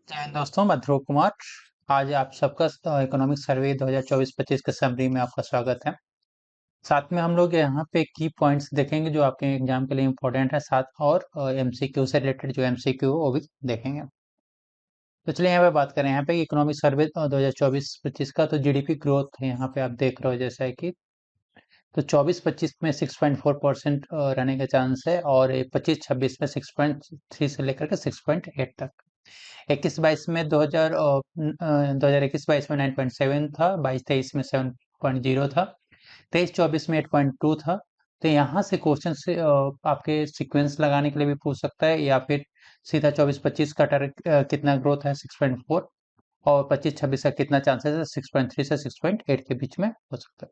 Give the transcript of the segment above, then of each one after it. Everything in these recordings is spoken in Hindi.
दोस्तों, मैं ध्रुव कुमार। आज आप सबका इकोनॉमिक सर्वे 2024-25 के समरी में आपका स्वागत है। साथ में हम लोग यहाँ पे की पॉइंट्स देखेंगे जो आपके एग्जाम के लिए इम्पोर्टेंट है, साथ और एमसीक्यू से रिलेटेड जो एमसीक्यू वो भी देखेंगे। तो चलिए यहाँ पे बात करें। यहाँ पे इकोनॉमिक सर्वे 2024-25 का तो जीडीपी ग्रोथ यहाँ पे आप देख रहे हो, जैसा है कि तो 24-25 में 6.4% रहने का चांस है, और 25-26 में 6.3 से लेकर के 6.8 तक। 21-22 में 2021-22 में 9.7 था, 22-23 में 7.0 था, 23-24 में 8.2 था। तो यहाँ से क्वेश्चन से आपके सीक्वेंस लगाने के लिए भी पूछ सकता है, या फिर सीधा 24-25 का कितना ग्रोथ है 6.4, और 25-26 का कितना चांसेस है 6.3 से 6.8 के बीच में हो सकता है।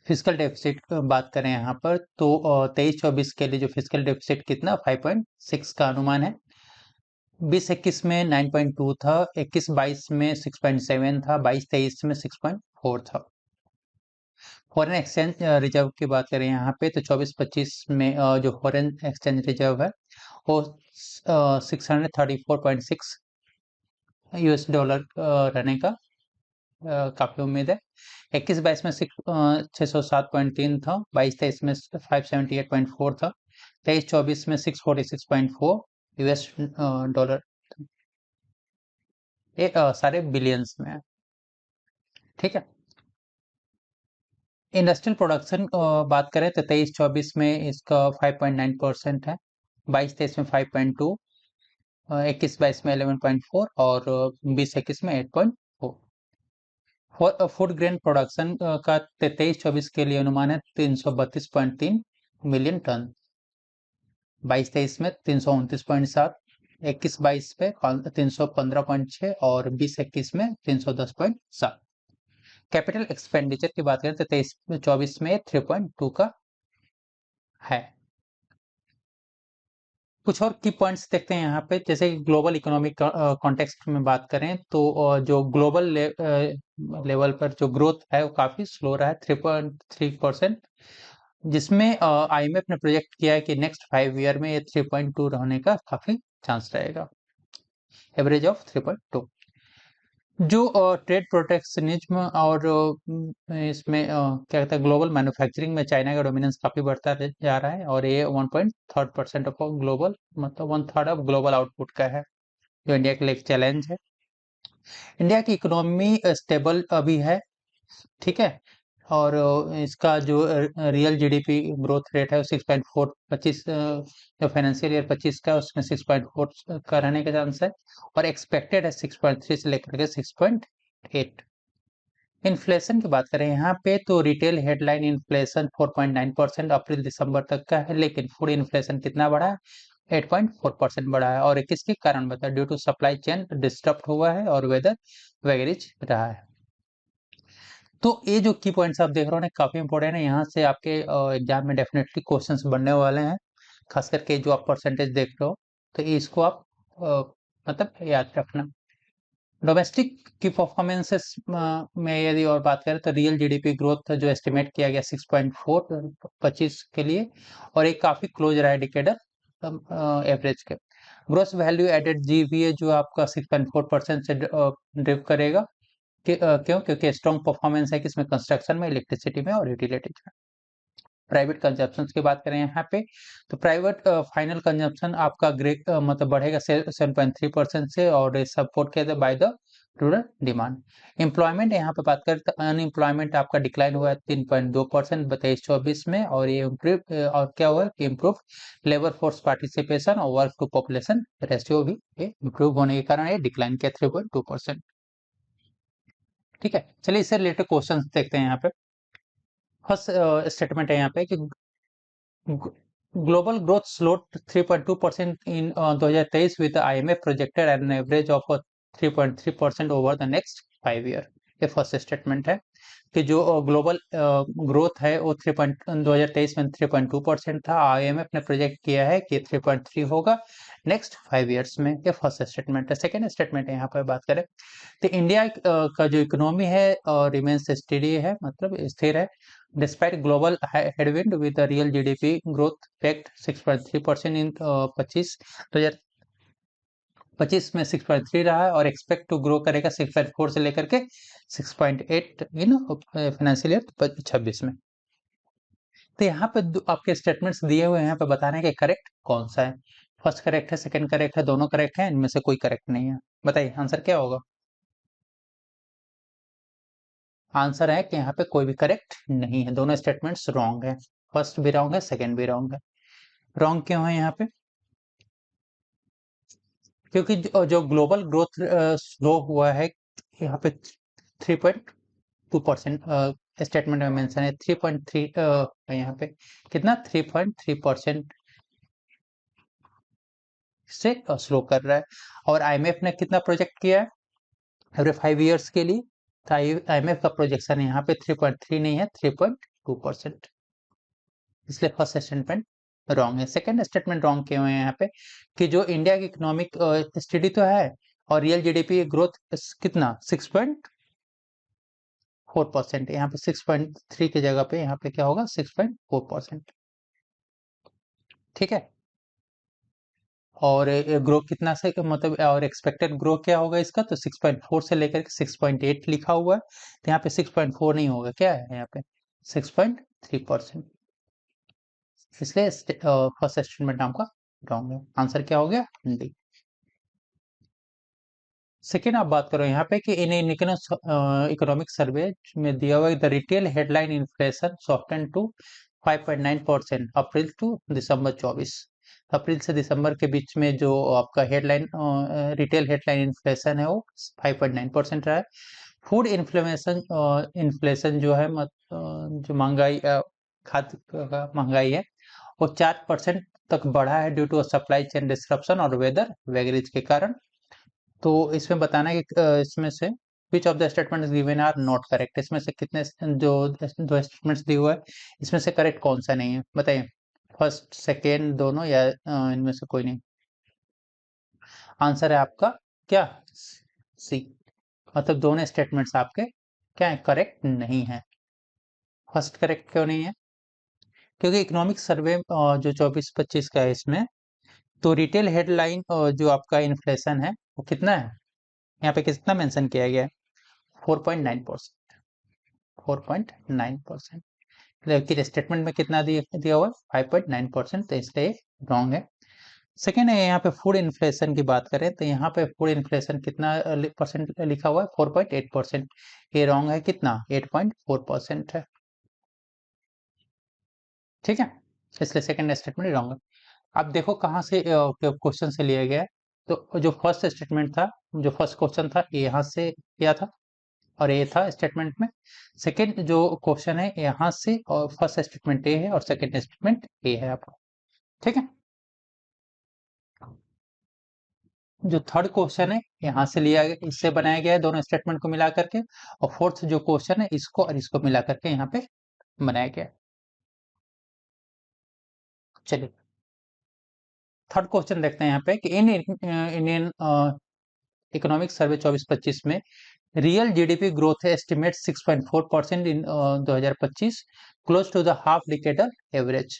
फिजिकल डेफिसिट बात करें यहाँ पर, तो 23-24 के लिए जो फिजिकल डेफिसिट कितना 5.6 का अनुमान है। 20-21 में 9.2 था, 21-22 में 6.7 था, 22-23 में 6.4 था। फॉरेन एक्सचेंज रिजर्व की बात करें यहाँ पे, तो 24-25 में जो फॉरेन एक्सचेंज रिजर्व है वो 634.6 यूएस डॉलर रहने का काफी उम्मीद है। 21-22 में 607.3 था, 22-23 में 578.4 था, 23-24 में 646.4 यूएस डॉलर। ये सारे बिलियंस में है, ठीक है। इंडस्ट्रियल प्रोडक्शन बात करें तो 23-24 में इसका 5.9% है, 22-23 में 5.2, 21-22 में 11.4, और 20-21 में 8.4। फूड ग्रेन प्रोडक्शन का 23-24 के लिए अनुमान है 332.3 मिलियन टन, 22-23 में 329.7, 21-22 पे 315.6, और 20-21 में 310.7। कैपिटल एक्सपेंडिचर की बात करें तो 23-24 में 3.2 का है। कुछ और की पॉइंट्स देखते हैं यहाँ पे, जैसे ग्लोबल इकोनॉमिक कॉन्टेक्स्ट में बात करें तो जो ग्लोबल लेवल पर जो ग्रोथ है वो काफी स्लो रहा है, 3.3%, जिसमें आईएमएफ ने प्रोजेक्ट किया है कि नेक्स्ट 5 ईयर में ये 3.2 रहने का काफी चांस रहेगा, एवरेज ऑफ 3.2। जो ट्रेड प्रोटेक्शनिज्म और इसमें क्या कहते हैं ग्लोबल मैन्युफैक्चरिंग में चाइना का डोमिनेंस काफी बढ़ता जा रहा है, और ये 1.3% ऑफ ग्लोबल, मतलब 1/3 ऑफ ग्लोबल आउटपुट का है, जो इंडिया के लिए एक चैलेंज है। इंडिया की इकोनॉमी स्टेबल अभी है, ठीक है, और इसका जो रियल जीडीपी ग्रोथ रेट है वो 6.4, 25 जो फाइनेंशियल ईयर 25 का उसमें 6.4 का रहने का चांस है, और एक्सपेक्टेड है 6.3 से लेकर के 6.8। इन्फ्लेशन की बात करें यहाँ पे तो रिटेल हेडलाइन इन्फ्लेशन 4.9% अप्रैल दिसंबर तक का है, लेकिन फूड इन्फ्लेशन कितना बढ़ा है 8.4% बढ़ा है, और ये किसके कारण बता, due to supply chain disturb हुआ है और वेदर वगैरह रहा है। तो ये जो की पॉइंट्स आप देख रहे हो ना काफी इंपॉर्टेंट है, यहाँ से आपके एग्जाम में डेफिनेटली क्वेश्चंस बनने वाले हैं, खास करके जो आप परसेंटेज देख रहे हो, तो इसको आप अ, मतलब याद रखना। डोमेस्टिक की परफॉर्मेंसेस में यदि और बात करें तो रियल जीडीपी ग्रोथ जो एस्टिमेट किया गया 6.4 25 के लिए, और एक काफी क्लोज रहा है डिकेडर एवरेज के। ग्रोस वैल्यू एडेड जीवीए जो आपका 6.4% से ड्रिव करेगा क्यों, क्योंकि स्ट्रॉन्ग परफॉर्मेंस है किसमें, कंस्ट्रक्शन में, इलेक्ट्रिसिटी में और यूटिलिटीज में। प्राइवेट कंजप्शन की बात करें यहाँ पे, तो प्राइवेट फाइनल कंजप्शन आपका मतलब बढ़ेगा 7.3% से, और सपोर्ट किया by the rural demand. Employment यहाँ पे बात करें तो अनएम्प्लॉयमेंट आपका डिक्लाइन हुआ है 3.2% 23-24 में, और ये इम्प्रूव और क्या हुआ है इम्प्रूव लेबर फोर्स पार्टिसिपेशन और वर्क टू पॉपुलेशन रेशियो भी इम्प्रूव होने के कारण ये डिक्लाइन किया 3.2%, ठीक है। चलिए इससे रिलेटेड क्वेश्चन देखते हैं यहाँ पे। फर्स्ट स्टेटमेंट है यहाँ पे कि global growth slowed 3.2% in 2023 with the IMF projected an average of 3.3% over the next 5 year। ये फर्स्ट स्टेटमेंट है कि जो ग्लोबल ग्रोथ है वो 2023 में 3.2% था, आईएमएफ ने प्रोजेक्ट किया है कि 3.3 होगा नेक्स्ट 5 ईयर्स में। ये फर्स्ट स्टेटमेंट है। सेकेंड स्टेटमेंट है यहाँ पर बात करें तो इंडिया का जो इकोनॉमी है रिमेन्स स्टेडी है, मतलब स्थिर है, despite global headwind with real GDP growth pegged 6.3% in 25 25 में 6.3 रहा है और एक्सपेक्ट टू ग्रो करेगा 6.4 से लेकर के 6.8 इन फाइनेंशियल ईयर 26 में। तो यहाँ पे आपके स्टेटमेंट्स दिए हुए हैं, यहाँ पे बताना है कि करेक्ट कौन सा है। फर्स्ट करेक्ट है, सेकंड करेक्ट है, दोनों करेक्ट है, इनमें से कोई करेक्ट नहीं है। बताइए आंसर क्या होगा। आंसर है कि यहाँ पे कोई भी करेक्ट नहीं है, दोनों स्टेटमेंट्स रॉन्ग है। फर्स्ट भी रॉन्ग है, सेकंड भी रॉन्ग है। रॉन्ग क्यों है यहाँ पे? क्योंकि जो ग्लोबल ग्रोथ स्लो हुआ है यहाँ पे 3.2% स्टेटमेंट में मेंशन है। 3.3 यहाँ पे कितना 3.3% से स्लो कर रहा है। और आईएमएफ ने कितना प्रोजेक्ट किया है एवरी 5 इयर्स के लिए? तो आईएमएफ का प्रोजेक्शन यहाँ पे 3.3 नहीं है, 3.2%। इसलिए फर्स्ट स्टेटमेंट रॉन्ग है। सेकंड स्टेटमेंट रॉन्ग क्यों है यहाँ पे? कि जो इंडिया की इकोनॉमिक स्टडी तो है और रियल जीडीपी ग्रोथ कितना 6.4%, यहाँ पे 6.3 की जगह पे यहाँ पे क्या होगा 6.4%। ठीक है। और ग्रो कितना से मतलब और एक्सपेक्टेड ग्रो क्या होगा इसका? तो 6.4 से लेकर के 6.8 लिखा हुआ है, तो यहाँ पे 6.4 नहीं होगा, क्या है यहाँ पे 6.3%। इसलिए फर्स्ट स्टेटमेंट आपका रॉन्ग है। आंसर क्या हो गया? डी। सेकेंड आप बात करो यहाँ पे कि इन इकोनॉमिक सर्वे में दिया हुआ the retail headline inflation soften to 5.9% April to December 24। अप्रैल से दिसंबर के बीच में जो आपका हेडलाइन रिटेल हेडलाइन इन्फ्लेशन है वो 5.9% रहा है। फूड इन्फ्लेशन इन्फ्लेशन जो है जो महंगाई खाद्य का महंगाई है वो 4% तक बढ़ा है due to supply chain disruption और वेदर वेगरीज के कारण। तो इसमें बताना है कि इसमें से which of the statement given are not correct. इसमें से कितने जो दो स्टेटमेंट्स दिए हुए हैं इसमें से करेक्ट कौन सा नहीं है बताइए। फर्स्ट सेकेंड दोनों या इनमें से कोई नहीं? आंसर है आपका क्या सी, मतलब दोनों स्टेटमेंट्स आपके क्या है करेक्ट नहीं है। फर्स्ट करेक्ट क्यों नहीं है? क्योंकि इकोनॉमिक सर्वे जो 24-25 का है इसमें तो रिटेल हेडलाइन जो आपका इन्फ्लेशन है वो कितना है, यहाँ पे कितना मेंशन किया गया है 4.9%। 4.9%, लेकिन स्टेटमेंट में कितना दिया हुआ है 5.9%, तो इसलिए रॉन्ग है। सेकेंड है यहाँ पे फूड इन्फ्लेशन की बात करें तो यहाँ पे फूड इन्फ्लेशन कितना परसेंट लिखा हुआ है 4.8%। ये रॉन्ग है, कितना 8.4% है। ठीक है, इसलिए सेकेंड स्टेटमेंट रॉन्ग है। अब देखो कहाँ से क्वेश्चन से लिया गया है। तो जो फर्स्ट स्टेटमेंट था, जो फर्स्ट क्वेश्चन था यहाँ से किया था और ये था स्टेटमेंट में। सेकंड जो क्वेश्चन है यहाँ से और फर्स्ट स्टेटमेंट ए है और सेकंड स्टेटमेंट ए है आपका। ठीक है, जो थर्ड क्वेश्चन है यहाँ से लिया गया, इससे बनाया गया है दोनों स्टेटमेंट को मिला करके। और फोर्थ जो क्वेश्चन है इसको और इसको मिला करके यहाँ पे बनाया गया। चलिए थर्ड क्वेश्चन देखते हैं यहाँ पे कि इन इंडियन इकोनॉमिक सर्वे 24-25 में real GDP growth estimate 6.4% in 2025 close to the half decadal average.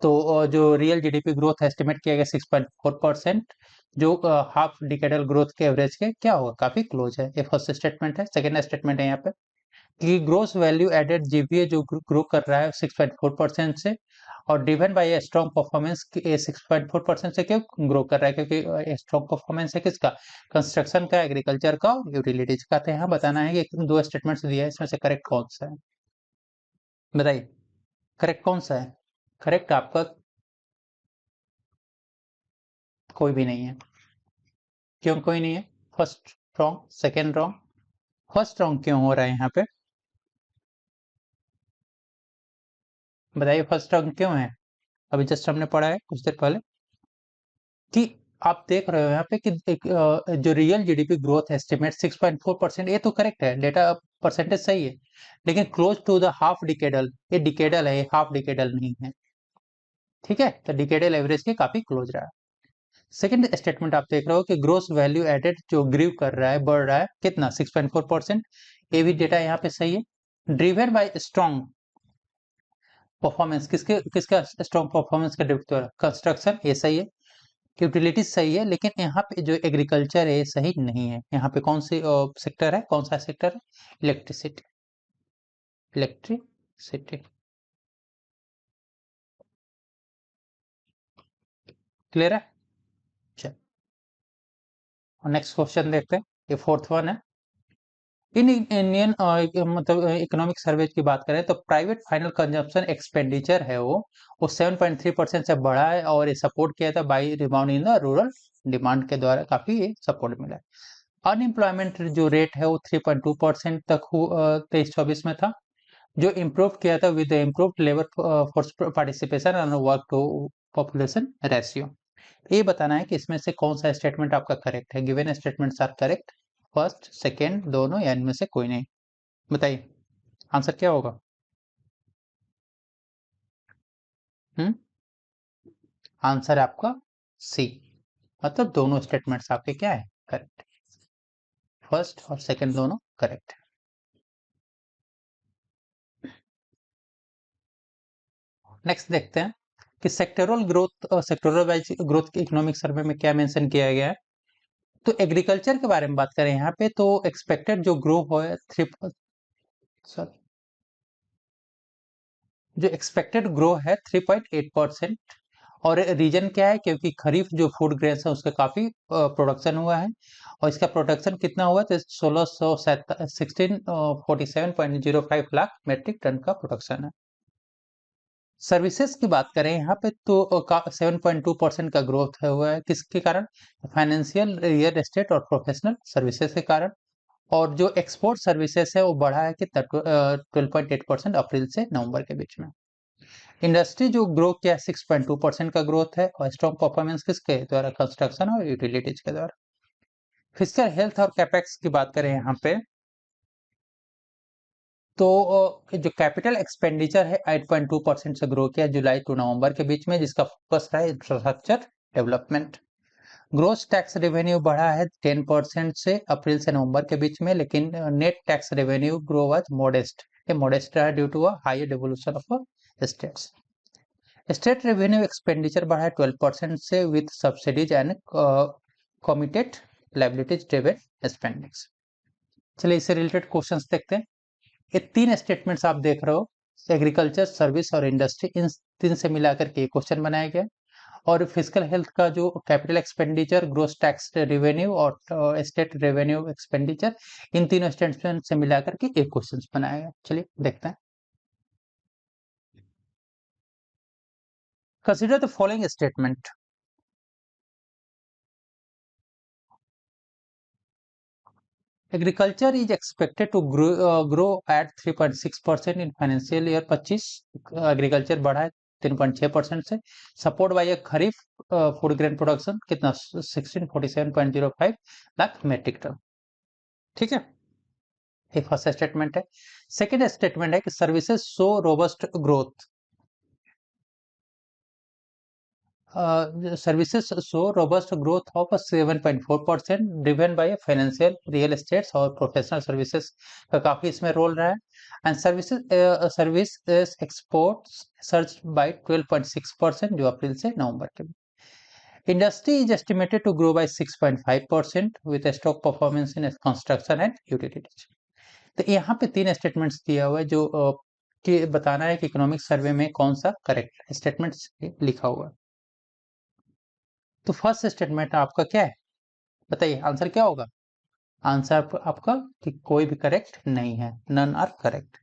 तो जो रियल जीडीपी ग्रोथ एस्टिमेट किया गया 6.4% जो हाफ डिकेडल ग्रोथ के एवरेज के क्या होगा काफी क्लोज है। ये फर्स्ट स्टेटमेंट है। सेकंड स्टेटमेंट है यहाँ पे कि ग्रोस वैल्यू एडेड जीवीए जो ग्रो कर रहा है 6.4% से और driven by a strong performance 6.4% से क्यों ग्रो कर रहा है? क्योंकि स्ट्रॉन्ग परफॉर्मेंस है किसका, कंस्ट्रक्शन का, एग्रीकल्चर का और यूटिलिटीज का। तो यहाँ बताना है कि दो स्टेटमेंट्स दिया है इसमें से करेक्ट कौन सा है बताइए। करेक्ट कौन सा है? करेक्ट आपका कोई भी नहीं है। क्यों कोई नहीं है? First wrong, second wrong. First wrong क्यों हो रहा है यहाँ पे बताइए? फर्स्ट रॉन्ग क्यों है? अभी जस्ट हमने पढ़ा है कुछ देर पहले कि आप देख रहे हो यहाँ पे कि एक, जो रियल जीडीपी ग्रोथ एस्टिमेट 6.4%, ये तो करेक्ट है, डेटा परसेंटेज सही है, लेकिन close to the half decadal, ये डिकेडल है, हाफ डिकेडल नहीं है। ठीक है, तो डिकेडल एवरेज के काफी क्लोज रहा है। सेकंड स्टेटमेंट आप देख रहे हो कि ग्रोस वैल्यू एडेड जो ग्रीव कर रहा है, बढ़ रहा है कितना 6.4%, ये भी डेटा यहाँ पे सही है। ड्रिवन बाय स्ट्रॉन्ग परफॉर्मेंस, किसके किसका स्ट्रॉन्ग परफॉर्मेंस का ड्रिव कर, कंस्ट्रक्शन, ये सही है। यूटिलिटीज सही है, लेकिन यहाँ पे जो एग्रीकल्चर है सही नहीं है। यहाँ पे कौन सी सेक्टर है, कौन सा सेक्टर है? Electricity, electricity. क्लियर है? चल, नेक्स्ट क्वेश्चन देखते हैं। ये फोर्थ वन है। इन इंडियन मतलब इकोनॉमिक सर्वे की बात करें तो प्राइवेट फाइनल कंजम्पशन एक्सपेंडिचर है वो 7.3% से बढ़ा है, और ये सपोर्ट किया था by rebound in the rural demand के द्वारा, काफी सपोर्ट मिला है। अनएम्प्लॉयमेंट जो रेट है वो 3.2% तक 23-24 में था, जो इम्प्रूव किया था with improve labour force participation and work to population ratio. ये बताना है कि इसमें से कौन सा स्टेटमेंट आपका करेक्ट है। Given statements are correct, first second दोनों या इनमें से कोई नहीं। बताइए आंसर क्या होगा। हम्म आंसर आपका सी, मतलब दोनों स्टेटमेंट्स आपके क्या है, करेक्ट। फर्स्ट और सेकंड दोनों करेक्ट। नेक्स्ट देखते हैं कि सेक्टोरल ग्रोथ और सेक्टोरल वाइज ग्रोथ के इकोनॉमिक सर्वे में क्या मेंशन किया गया है। तो एग्रीकल्चर के बारे में बात करें यहाँ पे, तो एक्सपेक्टेड जो ग्रो है सॉरी जो एक्सपेक्टेड ग्रो है 3.8%। और रीजन क्या है, क्योंकि खरीफ जो फूड ग्रेन्स है उसका काफी प्रोडक्शन हुआ है, और इसका प्रोडक्शन कितना हुआ, तो 1647.05 लाख मेट्रिक टन का प्रोडक्शन है। सर्विसेज की बात करें यहाँ पे तो 7.2% का ग्रोथ है हुआ है, किसके कारण, फाइनेंशियल, रियल एस्टेट और प्रोफेशनल सर्विसेज के कारण। और जो एक्सपोर्ट सर्विसेज है वो बढ़ा है कितना, 12.8% अप्रैल से नवंबर के बीच में। इंडस्ट्री जो ग्रो किया 6.2% का ग्रोथ है, और स्ट्रॉन्ग परफॉर्मेंस किसके द्वारा, कंस्ट्रक्शन और यूटिलिटीज के द्वारा। फिजिकल हेल्थ और कैपेक्स की बात करें यहाँ पे, तो जो कैपिटल एक्सपेंडिचर है 8.2% से ग्रो किया जुलाई टू नवंबर के बीच में, जिसका फोकस रहा है infrastructure development. Gross tax revenue बढ़ा है 10% से अप्रैल से नवंबर के बीच में, लेकिन net tax revenue grow was modest. ये मॉडेस्ट रहा due to a higher devolution of states. State revenue expenditure बढ़ा है 12% से with subsidies and committed liabilities driven spendings. चलिए इससे रिलेटेड क्वेश्चंस देखते हैं। ये तीन स्टेटमेंट्स आप देख रहे हो, एग्रीकल्चर, सर्विस और इंडस्ट्री, इन तीन से मिलाकर के क्वेश्चन बनाया गया। और फिजिकल हेल्थ का जो capital expenditure, gross tax revenue और स्टेट रेवेन्यू एक्सपेंडिचर, इन तीनों स्टेटमेंट से मिलाकर के एक क्वेश्चन बनाया गया। चलिए देखते हैं। Consider the following statement. Agriculture is expected to grow at 3.6% in financial year 25। Agriculture बढ़ा है 3.6% से, सपोर्ट बाय खरीफ फूड ग्रेन प्रोडक्शन कितना, 1647.05 लाख मेट्रिक टन। ठीक है, ये फर्स्ट स्टेटमेंट है। सेकेंड स्टेटमेंट है कि services show robust growth. Services show robust growth of 7.4%, driven by financial, real estates और professional services का काफी इसमें रोल रहा है। And service exports surged by 12.6% जो अप्रैल से नवंबर के बीच। Industry is estimated to grow by 6.5% with strong performance in construction and utilities. तो यहाँ पे तीन स्टेटमेंट्स दिया हुआ है, जो कि बताना है कि इकोनॉमिक सर्वे में कौन सा करेक्ट स्टेटमेंट्स लिखा हुआ है। तो फर्स्ट स्टेटमेंट आपका क्या है, बताइए आंसर क्या होगा। आंसर आपका कि कोई भी करेक्ट नहीं है, नन आर करेक्ट।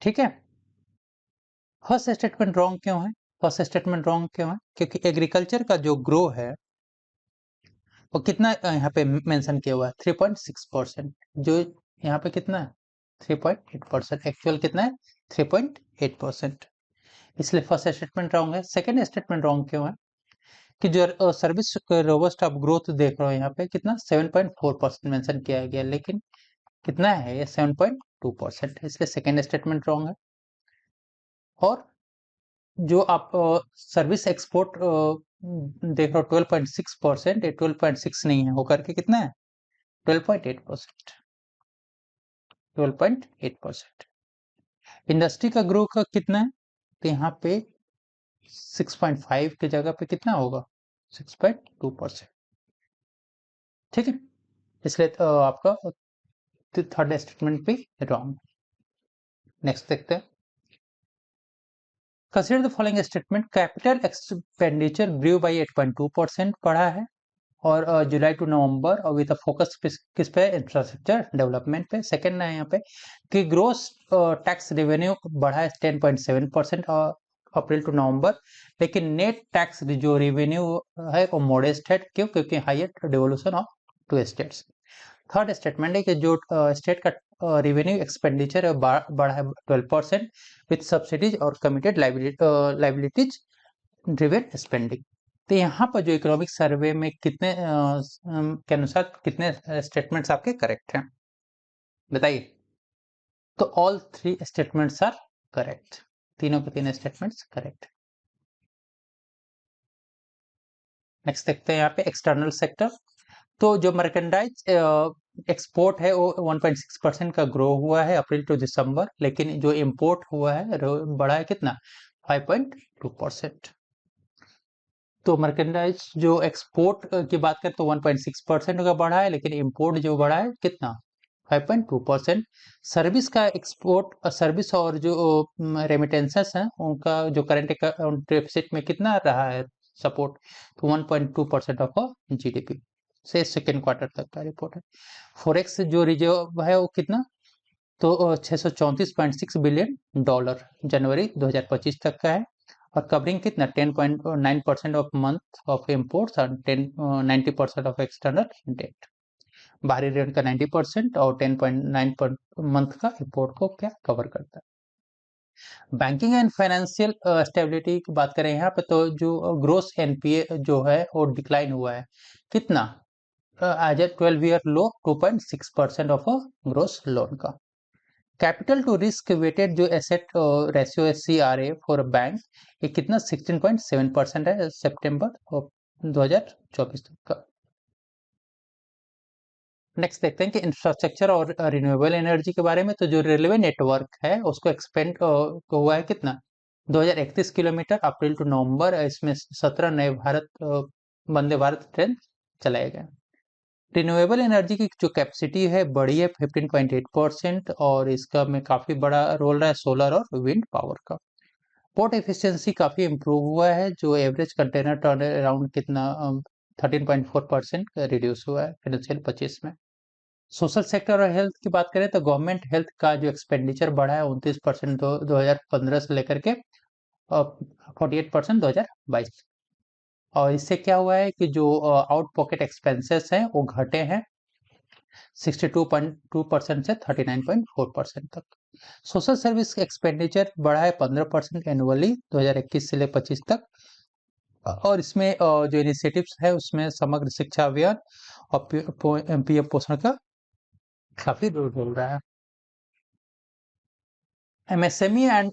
ठीक है, फर्स्ट स्टेटमेंट रॉन्ग क्यों है, फर्स्ट स्टेटमेंट रॉन्ग क्यों है, क्योंकि एग्रीकल्चर का जो ग्रो है वो कितना यहाँ पे मेंशन किया हुआ है, 3.6%। जो यहाँ पे कितना है, 3.8%, एक्चुअल कितना है, 3.8%। इसलिए फर्स्ट स्टेटमेंट रॉन्ग है। सेकेंड स्टेटमेंट रॉन्ग क्यों है, कि जो सर्विस रोबस्ट आप ग्रोथ देख रहे हो यहाँ पे कितना, 7.4% मेंशन किया गया, लेकिन कितना है ये, 7.2%, इसलिए सेकेंड स्टेटमेंट रॉन्ग है। और जो आप सर्विस एक्सपोर्ट देख रहे हो 12.6%, ये 12.6 नहीं है, होकर के कितना है, 12.8%, 12.8%। इंडस्ट्री का ग्रोथ का कितना है, तो यहाँ पे 6.5 की जगह पे कितना होगा, 6.2%। ठीक है, इसलिए आपका थर्ड स्टेटमेंट भी रॉन्ग। नेक्स्ट देखते हैं। Consider the following statement, capital expenditure grew by 8.2% बढ़ा है और जुलाई टू नवंबर, और विद फोकस किस पे, इंफ्रास्ट्रक्चर डेवलपमेंट पे। सेकंड है यहाँ पे कि ग्रोस टैक्स रेवेन्यू बढ़ा है 10.7% अप्रैल टू नवंबर, लेकिन नेट टैक्स जो रेवेन्यू है वो मॉडेस्ट है। क्यों? क्योंकि higher devolution of to states. Third statement है कि जो स्टेट का रेवेन्यू एक्सपेंडिचर है बढ़ा है 12% विथ सब्सिडीज और कमिटेड लाइबिलिटीज ड्रिवन स्पेंडिंग। तो यहाँ पर जो इकोनॉमिक सर्वे में कितने के अनुसार कितने स्टेटमेंट्स आपके करेक्ट हैं बताइए? तो ऑल 3 स्टेटमेंट्स आर करेक्ट, तीनों के तीन स्टेटमेंट्स करेक्ट। नेक्स्ट देखते हैं यहाँ पे एक्सटर्नल सेक्टर। तो जो मर्केंडाइज एक्सपोर्ट है वो 1.6% का ग्रो हुआ है अप्रैल टू दिसंबर, लेकिन जो इंपोर्ट हुआ है बढ़ा है कितना, 5.2%। तो मर्केंडाइज जो एक्सपोर्ट की बात करें तो 1.6% का बढ़ा है, लेकिन इंपोर्ट जो बढ़ा है कितना, 5.2%। सर्विस का एक्सपोर्ट, सर्विस और जो रेमिटेंसेस हैं उनका जो करंट अकाउंट डेफिसिट में कितना रहा है सपोर्ट, तो 1.2% ऑफ जीडीपी से सेकेंड क्वार्टर तक का रिपोर्ट है। फॉरेक्स जो रिजर्व है वो कितना, तो 634.6 बिलियन डॉलर जनवरी 2025 तक का है, और कवरिंग कितना 10.9% ऑफ मंथ ऑफ इम्पोर्ट्स और 90% ऑफ एक्सटर्नल डेट। बाहरी ऋण का 90% और 10.9 मंथ का इम्पोर्ट को क्या कवर करता है। बैंकिंग एंड फाइनेंशियल स्टेबिलिटी की बात करें यहाँ पे, तो जो ग्रोस एनपीए जो है वो डिक्लाइन हुआ है कितना, as a 12 year low 2.6% of gross loan का। कैपिटल टू रिस्क वेटेड जो एसेट रेशियो है CRA फॉर बैंक, ये कितना 16.7% है सितंबर 2024 तक का। नेक्स्ट देखते हैं कि इंफ्रास्ट्रक्चर और रिन्यूएबल एनर्जी के बारे में। तो जो रेलवे नेटवर्क है उसको एक्सपेंड हुआ है कितना, 2031 किलोमीटर अप्रैल टू नवंबर, इसमें 17 नए वंदे भारत ट्रेन चलाए गए। रिन्यूएबल एनर्जी की जो कैपेसिटी है बढ़ी है 15.8%, और इसका में काफी बड़ा रोल रहा है सोलर और विंड पावर का। पोर्ट एफिशिएंसी काफी इंप्रूव हुआ है, जो एवरेज कंटेनर टर्न अराउंड कितना 13.4% रिड्यूस हुआ है फाइनेंशियल 25 में। सोशल सेक्टर और हेल्थ की बात करें तो गवर्नमेंट हेल्थ का जो एक्सपेंडिचर बढ़ा है 29% 2015 से लेकर के 48% 2022। और इससे क्या हुआ है कि जो आउट पॉकेट एक्सपेंसेस हैं वो घटे हैं 62.2% से 39.4% तक। सोशल सर्विस एक्सपेंडिचर बढ़ा है 15% एनुअली 2021 से ले 25 तक, और इसमें जो इनिशिएटिव्स है उसमें समग्र शिक्षा अभियान और पीएम पोषण का काफी रोल हो रहा है। एमएसएमई एंड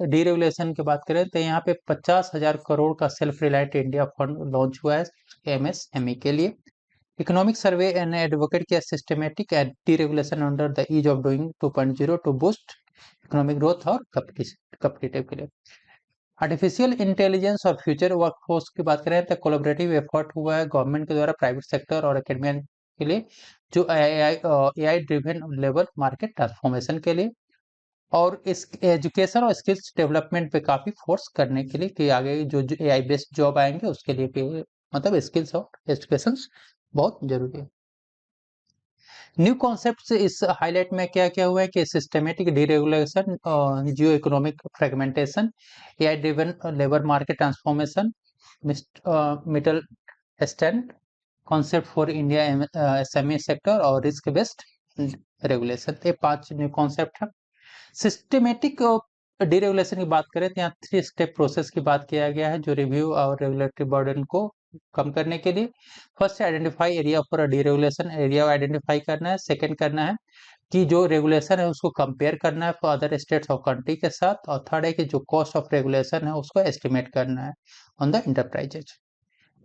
डीरेगुलेशन की बात करें तो यहाँ पे 50,000 करोड़ का self reliant India fund launch हुआ है एमएसएमई के लिए। इकोनॉमिक सर्वे एंड एडवोकेट किया systematic and deregulation under the ease of doing 2.0 to boost economic growth और कॉम्पिटिटिव के लिए। आर्टिफिशियल इंटेलिजेंस और फ्यूचर वर्कफोर्स की बात करें तो कोलैबोरेटिव एफर्ट हुआ है गवर्नमेंट के द्वारा प्राइवेट सेक्टर और एकेडमिया के लिए, जो AI driven labour market transformation के लिए, और इस एजुकेशन और स्किल्स डेवलपमेंट पे काफी फोर्स करने के लिए कि आगे जो एआई बेस्ड जॉब आएंगे उसके लिए मतलब स्किल्स और एजुकेशन बहुत जरूरी है। न्यू कॉन्सेप्ट इस हाईलाइट में क्या क्या हुआ है कि systematic deregulation, Jio economic fragmentation, AI driven labour market transformation, middle stand concept for India SME sector और रिस्क बेस्ड रेगुलेशन, ये 5 न्यू कॉन्सेप्ट है। सिस्टमेटिक डीरेगुलेशन की बात करें तो यहाँ 3 स्टेप प्रोसेस की बात किया गया है जो रिव्यू और रेगुलेटरी बर्डन को कम करने के लिए। First identify area for deregulation, area identify करना है। सेकंड करना है कि जो रेगुलेशन है उसको कंपेयर करना है फॉर अदर स्टेट्स और कंट्री के साथ, और थर्ड है कि जो कॉस्ट ऑफ रेगुलेशन है उसको एस्टिमेट करना है on the enterprises.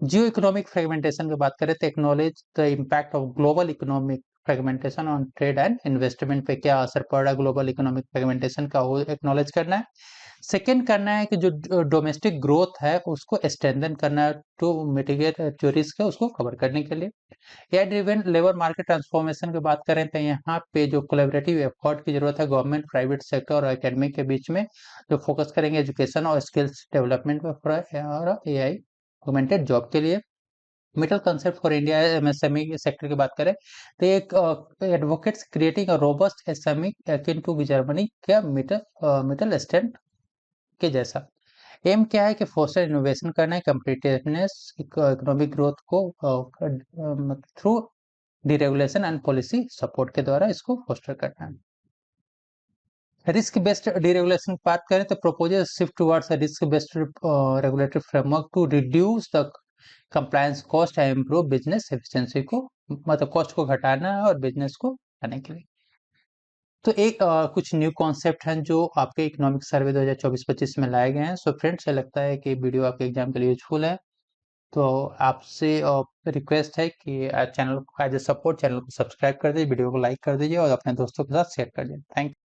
Jio economic fragmentation की बात करें तो acknowledge the impact of global economic fragmentation on trade and investment पे क्या असर पड़ रहा है ग्लोबल इकोनॉमिक फ्रेगमेंटेशन का, वो एक्नॉलेज करना है। सेकेंड करना है कि जो डोमेस्टिक ग्रोथ है उसको स्ट्रेंथन करना है टू मिटिगेट जो रिस्क है उसको कवर करने के लिए। AI driven labour market transformation की बात करें तो यहाँ पे जो कोलैबोरेटिव एफर्ट की जरूरत है गवर्नमेंट, प्राइवेट सेक्टर और एकेडमिक के बीच में, जो फोकस करेंगे एजुकेशन और स्किल्स डेवलपमेंट पे और एआई ऑगमेंटेड जॉब के लिए। Middle concept for India MSME sector की बात करें तो एक advocates creating a robust SME akin to Germany क्या मिडल स्टैंड के जैसा। एम क्या है कि फोस्टर इनोवेशन करना है, कम्पिटिटिवनेस, इकोनॉमिक ग्रोथ को through deregulation and policy support के द्वारा इसको फोस्टर करना है। रिस्क बेस्ड डीरेगुलेशन की बात करें तो proposal shift towards a risk based regulatory framework to reduce the compliance cost and improve business efficiency को, मतलब कॉस्ट को घटाना है और बिजनेस को बढ़ाने के लिए। तो एक कुछ न्यू कॉन्सेप्ट हैं जो आपके इकोनॉमिक सर्वे 2024-25 में लाए गए हैं। सो फ्रेंड्स, ये लगता है कि वीडियो आपके एग्जाम के लिए यूजफुल है। तो आपसे रिक्वेस्ट है कि चैनल को एज ए सपोर्ट चैनल को सब्सक्राइब कर दीजिए, वीडियो को लाइक कर दीजिए और अपने दोस्तों के साथ शेयर कर दीजिए। थैंक